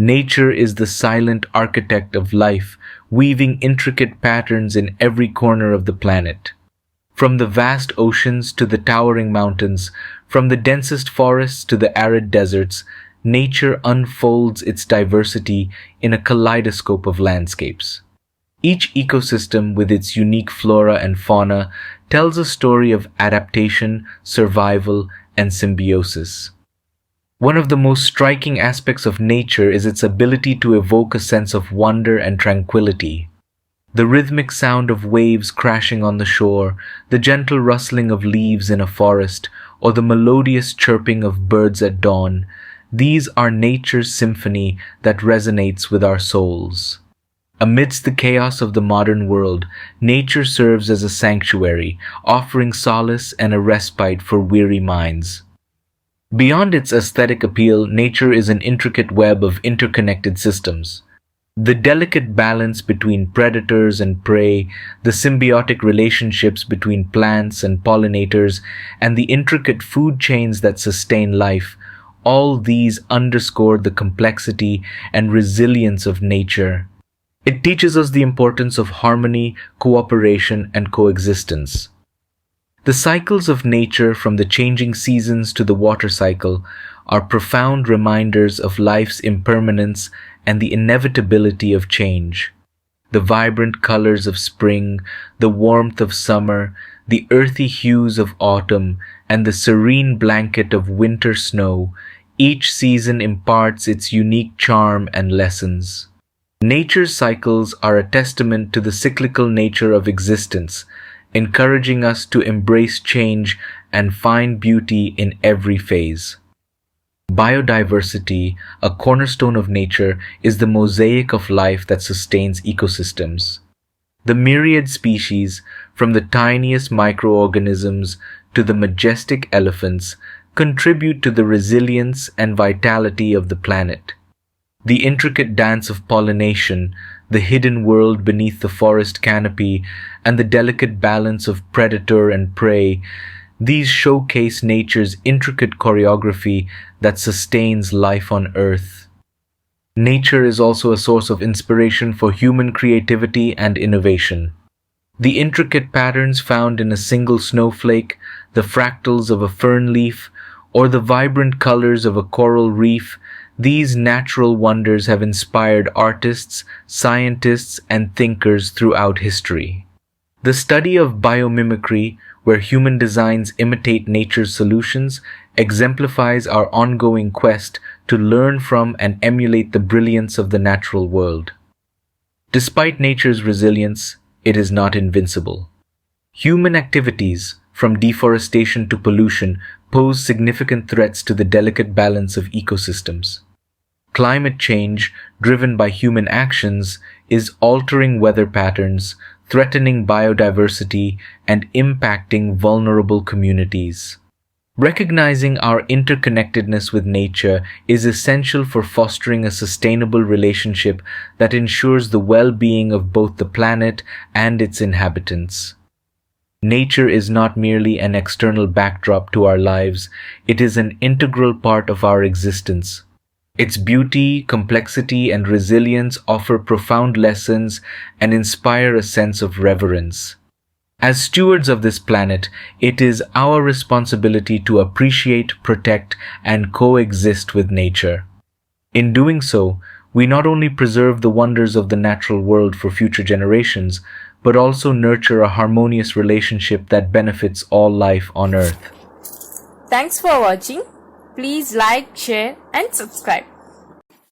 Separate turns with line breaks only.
Nature is the silent architect of life, weaving intricate patterns in every corner of the planet. From the vast oceans to the towering mountains, from the densest forests to the arid deserts, nature unfolds its diversity in a kaleidoscope of landscapes. Each ecosystem, with its unique flora and fauna, tells a story of adaptation, survival, and symbiosis. One of the most striking aspects of nature is its ability to evoke a sense of wonder and tranquility. The rhythmic sound of waves crashing on the shore, the gentle rustling of leaves in a forest, or the melodious chirping of birds at dawn, these are nature's symphony that resonates with our souls. Amidst the chaos of the modern world, nature serves as a sanctuary, offering solace and a respite for weary minds. Beyond its aesthetic appeal, nature is an intricate web of interconnected systems. The delicate balance between predators and prey, the symbiotic relationships between plants and pollinators, and the intricate food chains that sustain life, all these underscore the complexity and resilience of nature. It teaches us the importance of harmony, cooperation, and coexistence. The cycles of nature, from the changing seasons to the water cycle, are profound reminders of life's impermanence and the inevitability of change. The vibrant colors of spring, the warmth of summer, the earthy hues of autumn, and the serene blanket of winter snow, each season imparts its unique charm and lessons. Nature's cycles are a testament to the cyclical nature of existence, encouraging us to embrace change and find beauty in every phase. Biodiversity, a cornerstone of nature, is the mosaic of life that sustains ecosystems. The myriad species, from the tiniest microorganisms to the majestic elephants, contribute to the resilience and vitality of the planet. The intricate dance of pollination, the hidden world beneath the forest canopy, and the delicate balance of predator and prey, these showcase nature's intricate choreography that sustains life on Earth. Nature is also a source of inspiration for human creativity and innovation. The intricate patterns found in a single snowflake, the fractals of a fern leaf, or the vibrant colors of a coral reef, these natural wonders have inspired artists, scientists, and thinkers throughout history. The study of biomimicry, where human designs imitate nature's solutions, exemplifies our ongoing quest to learn from and emulate the brilliance of the natural world. Despite nature's resilience, it is not invincible. Human activities, from deforestation to pollution, pose significant threats to the delicate balance of ecosystems. Climate change, driven by human actions, is altering weather patterns, threatening biodiversity, and impacting vulnerable communities. Recognizing our interconnectedness with nature is essential for fostering a sustainable relationship that ensures the well-being of both the planet and its inhabitants. Nature is not merely an external backdrop to our lives, it is an integral part of our existence. Its beauty, complexity, and resilience offer profound lessons and inspire a sense of reverence. As stewards of this planet, it is our responsibility to appreciate, protect, and coexist with nature. In doing so, we not only preserve the wonders of the natural world for future generations, but also nurture a harmonious relationship that benefits all life on Earth.
Thanks for watching. Please like, share, and subscribe.